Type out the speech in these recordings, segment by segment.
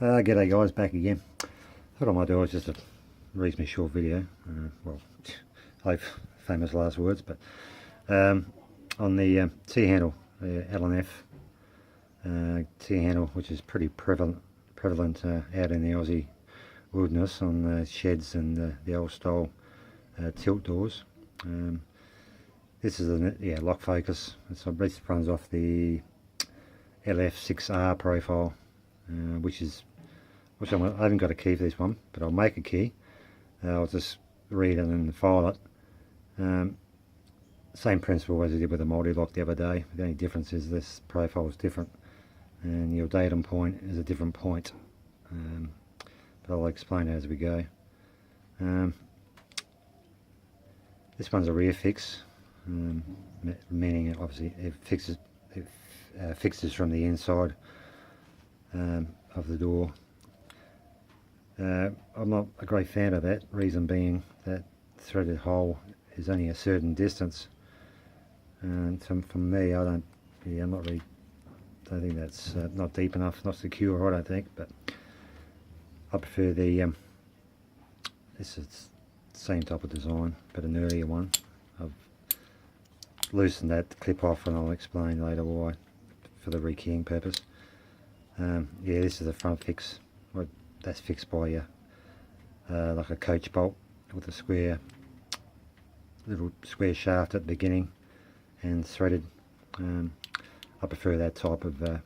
G'day guys, back again. Thought I might do just a reasonably short video. Well, I've famous last words, but on the T-handle, L&F T-handle, which is pretty prevalent out in the Aussie wilderness on sheds and the old style tilt doors. This is a lock focus. So this runs off the LF6R Profile, which I haven't got a key for this one, but I'll make a key. I'll just read it and file it. Same principle as I did with the multi-lock the other day. The only difference is this profile is different, and your datum point is a different point. But I'll explain it as we go. This one's a rear fix, meaning it obviously it fixes from the inside of the door. I'm not a great fan of that, reason being that threaded hole is only a certain distance, and for me, I'm not really, I don't think that's not deep enough, not secure, I don't think, but I prefer the this is the same type of design but an earlier one. I've loosened that clip off and I'll explain later why, for the rekeying purpose. Yeah, this is the front fix. That's fixed by like a coach bolt with a little square shaft at the beginning and threaded. I prefer that type of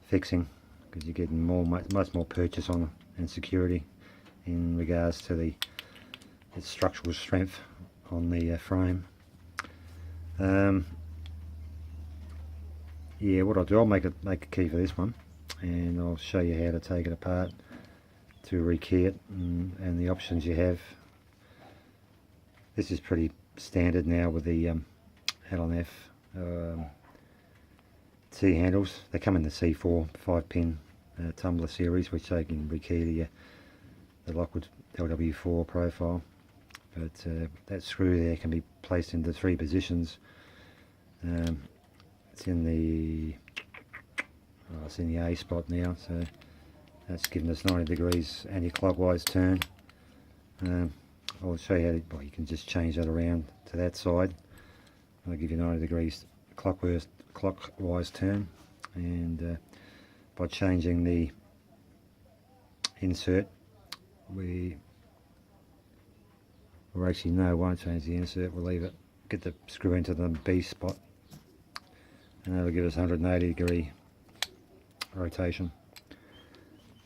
fixing because you're getting much more purchase on and security in regards to its structural strength on the frame. Yeah, what I'll do, I'll make a key for this one, and I'll show you how to take it apart to rekey it and the options you have. This is pretty standard now with the L&F T handles. They come in the C4 5-pin tumbler series, which they can rekey the Lockwood LW4 profile. But that screw there can be placed into 3 positions. It's in the A spot now, so that's giving us 90 degrees anti-clockwise turn. I'll show you how you can just change that around to that side. I'll give you 90 degrees clockwise turn, and by changing the insert, actually no, won't change the insert, we'll leave it, get the screw into the B spot, and that'll give us 180 degree rotation.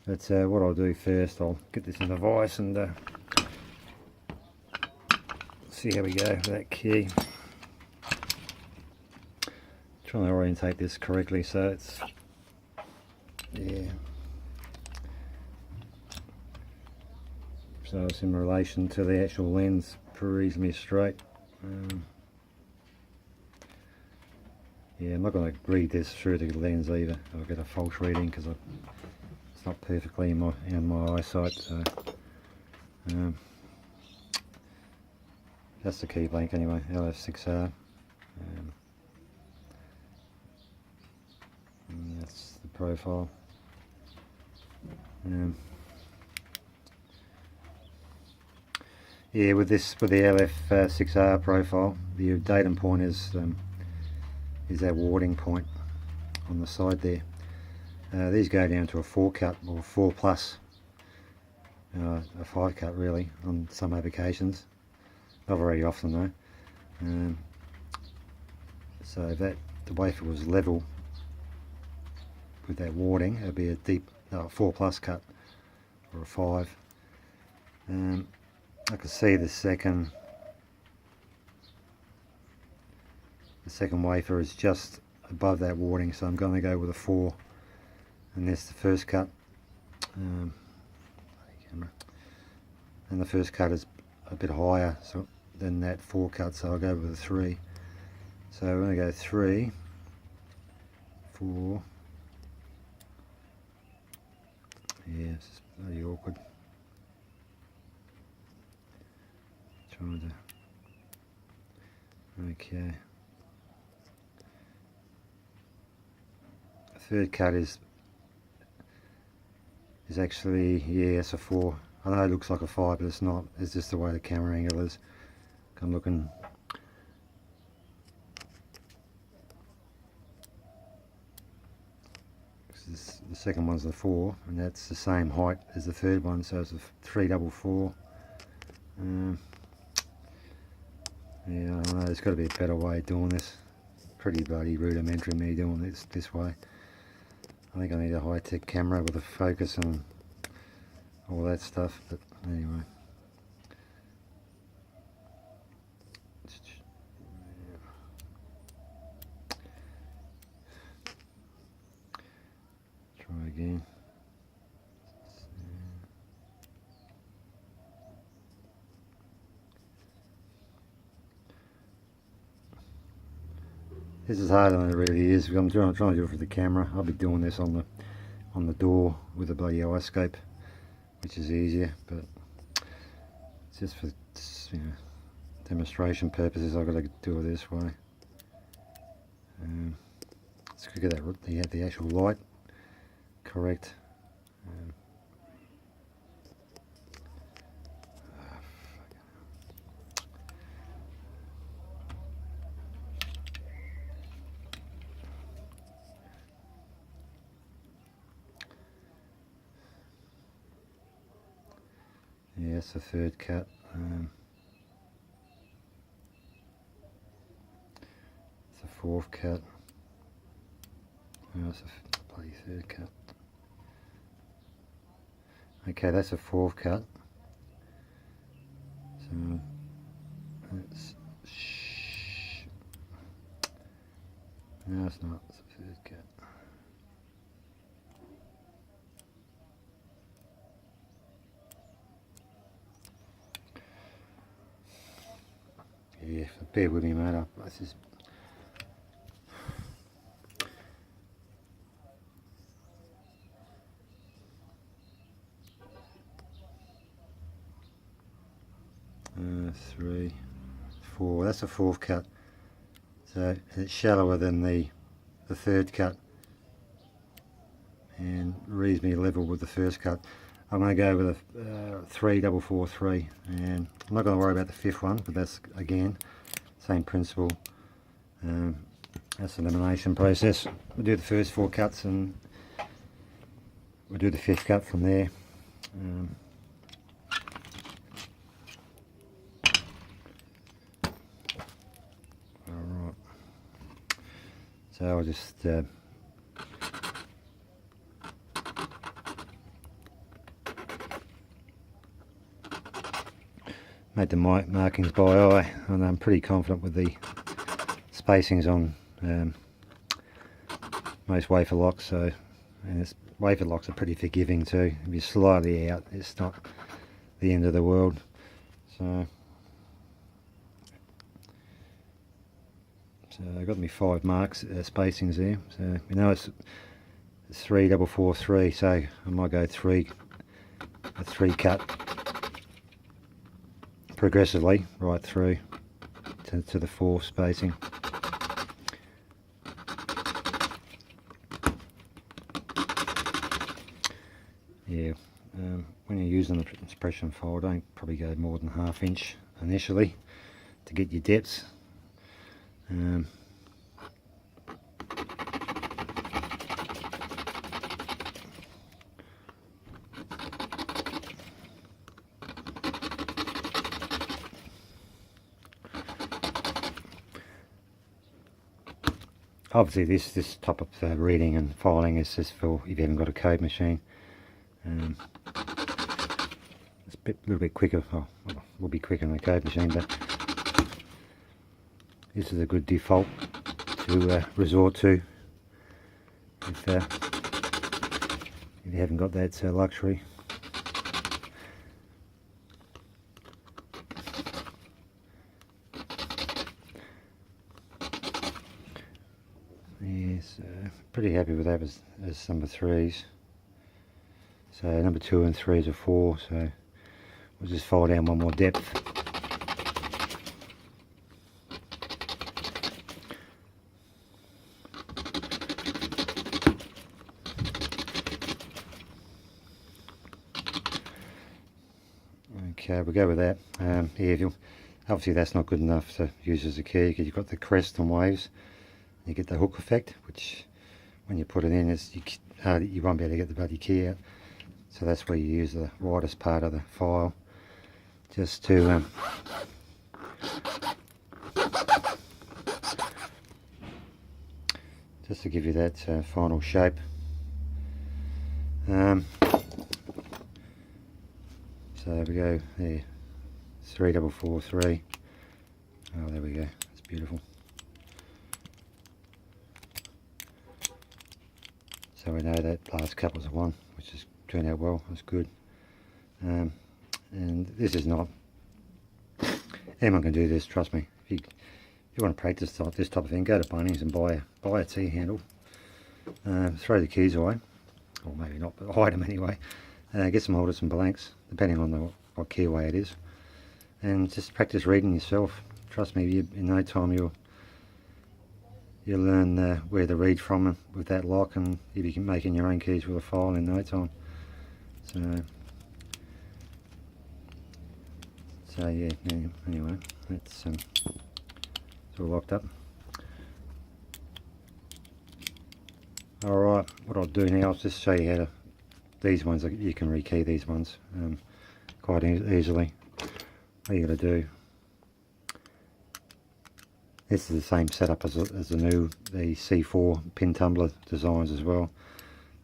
But what I'll do first, I'll get this in the vise and see how we go with that key. Trying to orientate this correctly so it's, yeah, so it's in relation to the actual lens, reasonably straight. Yeah, I'm not going to read this through the lens either. I'll get a false reading because it's not perfectly in my eyesight. So that's the key blank anyway, LF6R. And that's the profile. Yeah, with the LF6R profile, the datum point is that warding point on the side there. These go down to a 4 cut or 4 plus, a 5 cut really on some applications, not very often though. So if the wafer was level with that warding, it would be a deep 4 plus cut or a 5. I can see the second wafer is just above that warding, so I'm going to go with a 4, and that's the first cut. And the first cut is a bit higher than that 4 cut, so I'll go with a 3. So I'm going to go 3, 4. Yeah, it's bloody awkward. Okay. The third cut is is actually, yeah, it's a 4. I know it looks like a 5, but it's not. It's just the way the camera angle is. I'm looking. The second one's the 4, and that's the same height as the third one, so it's a 344. Yeah, I don't know, there's got to be a better way of doing this. Pretty bloody rudimentary me doing this way. I think I need a high-tech camera with a focus and all that stuff, but anyway. Try again. This is harder than it really is. I'm trying to do it for the camera. I'll be doing this on the door with a bloody eye-scope, which is easier, but just for, you know, demonstration purposes, I've got to do it this way. Let's get that. You have the actual light correct. Yeah, it's the third cut. It's the fourth cut. Oh, it's a bloody third cut. Okay, that's a fourth cut. So that's no, it's not. It's the third cut. Yeah, bear with me, mate. This is three, four. That's a fourth cut. So it's shallower than the third cut and reasonably level with the first cut. I'm going to go with a 3-4-4-3, and I'm not going to worry about the fifth one, but that's again same principle. That's the elimination process. We'll do the first 4 cuts and we'll do the fifth cut from there. Alright, so I'll just made the markings by eye, and I'm pretty confident with the spacings on most wafer locks. So, and wafer locks are pretty forgiving too. If you're slightly out, it's not the end of the world. So I got me 5 marks spacings there. So you know it's 3-4-4-3. So I might go a 3 cut progressively right through to the 4 spacing. Yeah, when you're using the expression file, don't probably go more than 1/2 inch initially to get your depths. Obviously this type of reading and filing is just for if you haven't got a code machine. It's a little bit quicker. Oh, well, will be quicker than a code machine, but this is a good default to resort to if you haven't got that luxury. Yes, pretty happy with that as number 3s. So number 2 and 3s are 4, so we'll just file down one more depth. Okay, we'll go with that. Yeah, if you, obviously that's not good enough to use as a key because you've got the crest and waves. You get the hook effect, which when you put it in, you won't be able to get the bloody key out. So that's where you use the widest part of the file, just to give you that final shape. So there we go, there, 3443. Oh, there we go, that's beautiful. So we know that last cut was a 1, which has turned out well, that's good. And this is not, anyone can do this, trust me. If you want to practice this type of thing, go to Bunnings and buy a T-handle. Throw the keys away, or maybe not, but hide them anyway. Get some holders and blanks, depending on what keyway it is. And just practice reading yourself. Trust me, in no time you'll learn where to read from with that lock, and you'll be making your own keys with a file in no time. So yeah, anyway, it's all locked up. Alright, what I'll do now is just show you how to, these ones, you can rekey these ones quite easily. What you got to do, this is the same setup as the C4 pin tumbler designs as well.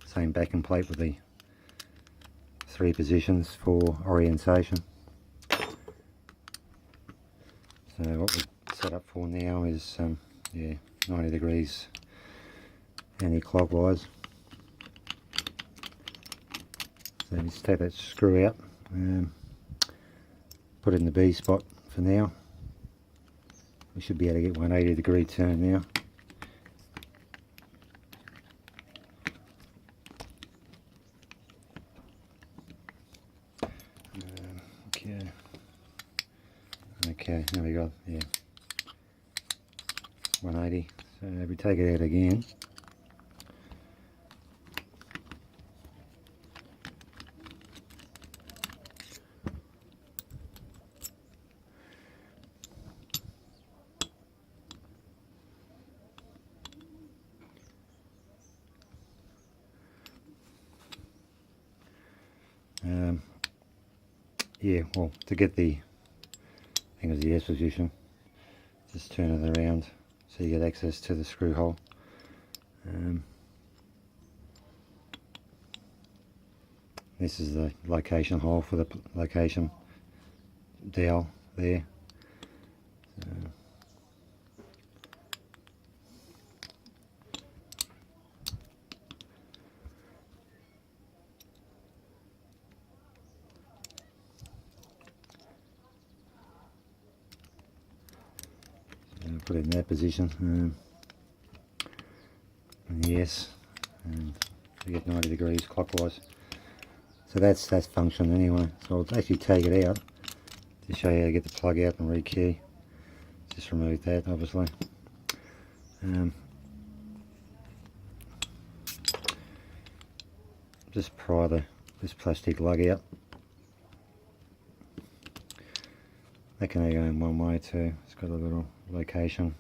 Same backing plate with the 3 positions for orientation. So what we're set up for now is yeah, 90 degrees anti-clockwise. So just take that screw out, put it in the B spot for now. We should be able to get 180 degree turn now. Okay, there we go, yeah, 180. So if we take it out again, yeah, well, to get the, I think it was the S position, just turn it around so you get access to the screw hole. This is the location hole for the location dowel there. Put it in that position, and yes, and you get 90 degrees clockwise. So that's function anyway. So I'll actually take it out to show you how to get the plug out and rekey. Just remove that, obviously. Just pry this plastic lug out. That can only go in one way too. It's got a little location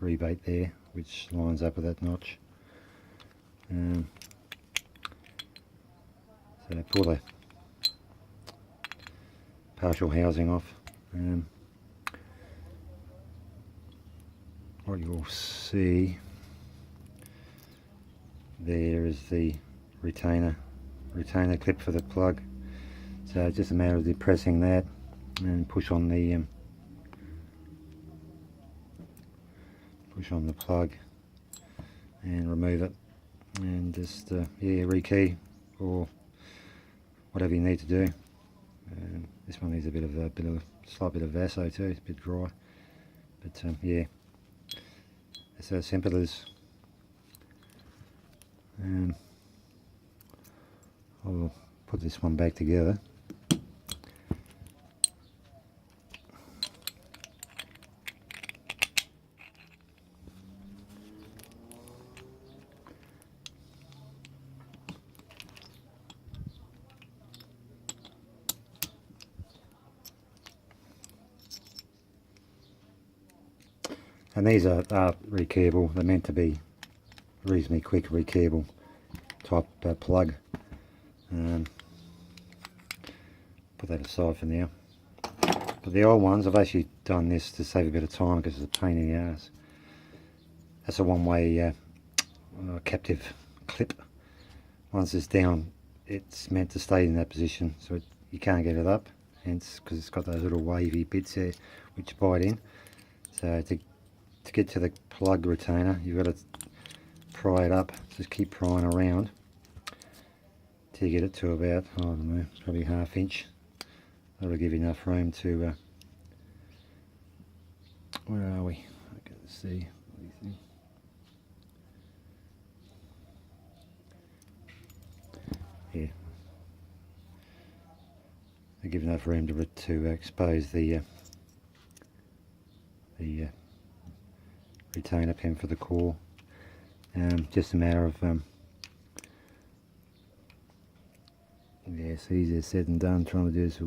rebate there which lines up with that notch. So pull the partial housing off. What you'll see there is the retainer clip for the plug. So it's just a matter of depressing that and push on the plug and remove it, and just yeah, rekey or whatever you need to do. This one needs a slight bit of Vaso too. It's a bit dry, but yeah, that's how simple it is. I'll put this one back together. And these are rekeyable. They're meant to be reasonably quick rekeyable type plug. Put that aside for now. But the old ones, I've actually done this to save a bit of time because it's a pain in the ass. That's a one-way captive clip. Once it's down, it's meant to stay in that position, so you can't get it up, hence because it's got those little wavy bits there which bite in. So to get to the plug retainer, you've got to pry it up. Just keep prying around till you get it to about, I don't know, probably ½ inch. That'll give you enough room to where are we? I can see. What do you think? Yeah, they give enough room to expose the retainer pin for the core. Just a matter of yeah, it's easier said than done trying to do this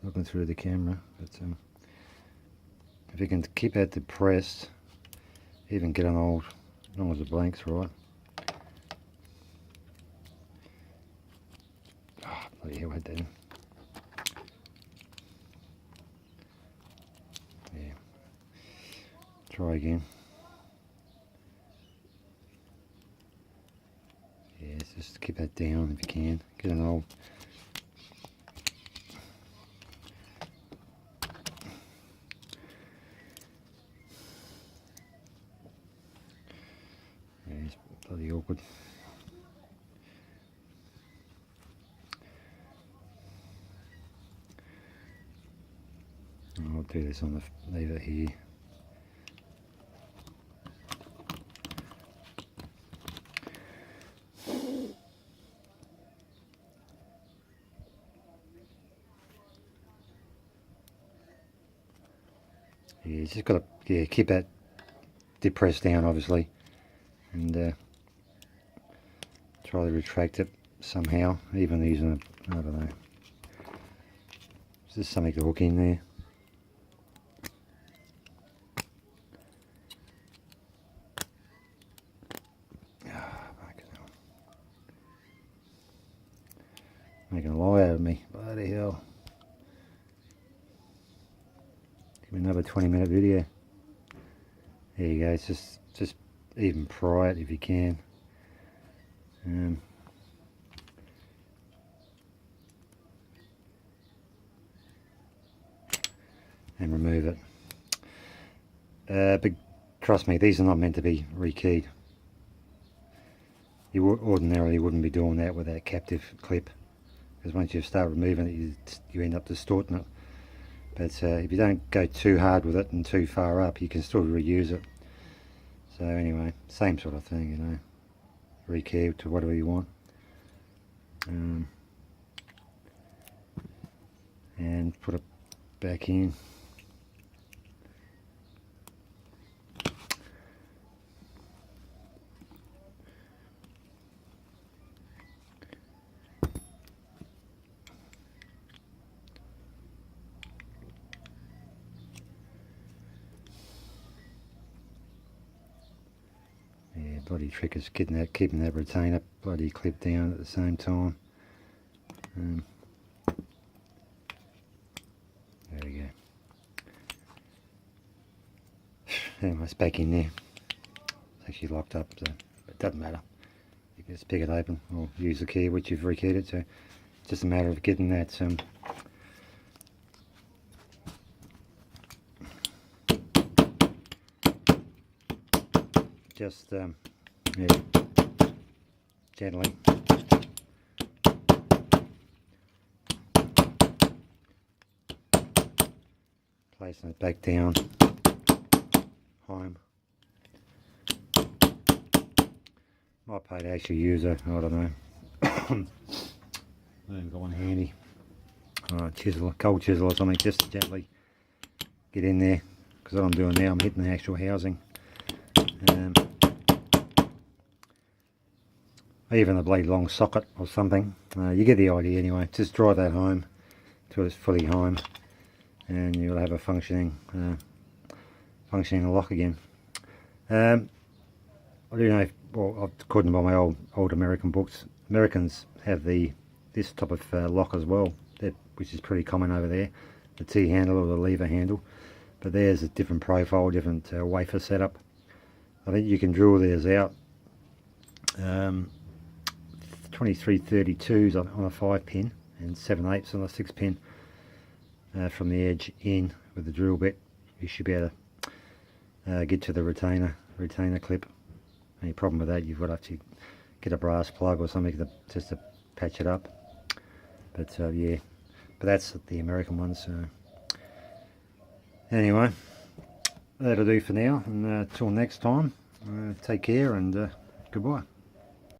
looking through the camera, but if you can keep that depressed, even get an old, as long as the blank's right. Oh, bloody hell, I did. Yeah. Try again. Yeah, just keep that down if you can. Get an old. Yeah, it's bloody awkward. I'll do this on the lever here. Yeah, you just got to keep that depressed down, obviously, and try to retract it somehow, even using I don't know. Is there something to hook in there? Making a lie out of me. Bloody hell. Give me another 20-minute video. There you go. It's just even pry it if you can. And remove it. But trust me, these are not meant to be rekeyed. You ordinarily wouldn't be doing that with that captive clip, because once you start removing it, you end up distorting it. But if you don't go too hard with it and too far up, you can still reuse it. So anyway, same sort of thing, you know, rekey to whatever you want. And put it back in. Yeah, bloody trick is keeping that retainer bloody clip down at the same time. There we go. Anyway, it's back in there. It's actually locked up, so it doesn't matter. You can just pick it open or use the key which you've rekeyed it to. It's just a matter of getting that just yeah, gently placing it back down home. Might pay to actually use a, I don't know, I haven't got one handy, chisel, cold chisel or something, just to gently get in there, because what I'm doing now, I'm hitting the actual housing. Even a bloody long socket or something. You get the idea anyway. Just drive that home till it's fully home, and you'll have a functioning functioning lock again. I do know, well, according to my old American books, Americans have this type of lock as well, which is pretty common over there, the T handle or the lever handle. But there's a different profile, different wafer setup. I think you can drill theirs out 2332s on a 5-pin and 7/8 on a 6-pin from the edge in with the drill bit. You should be able to get to the retainer clip. Any problem with that, you've got to actually get a brass plug or something just to patch it up. But yeah, but that's the American one. So anyway, that'll do for now, and till next time, take care and goodbye.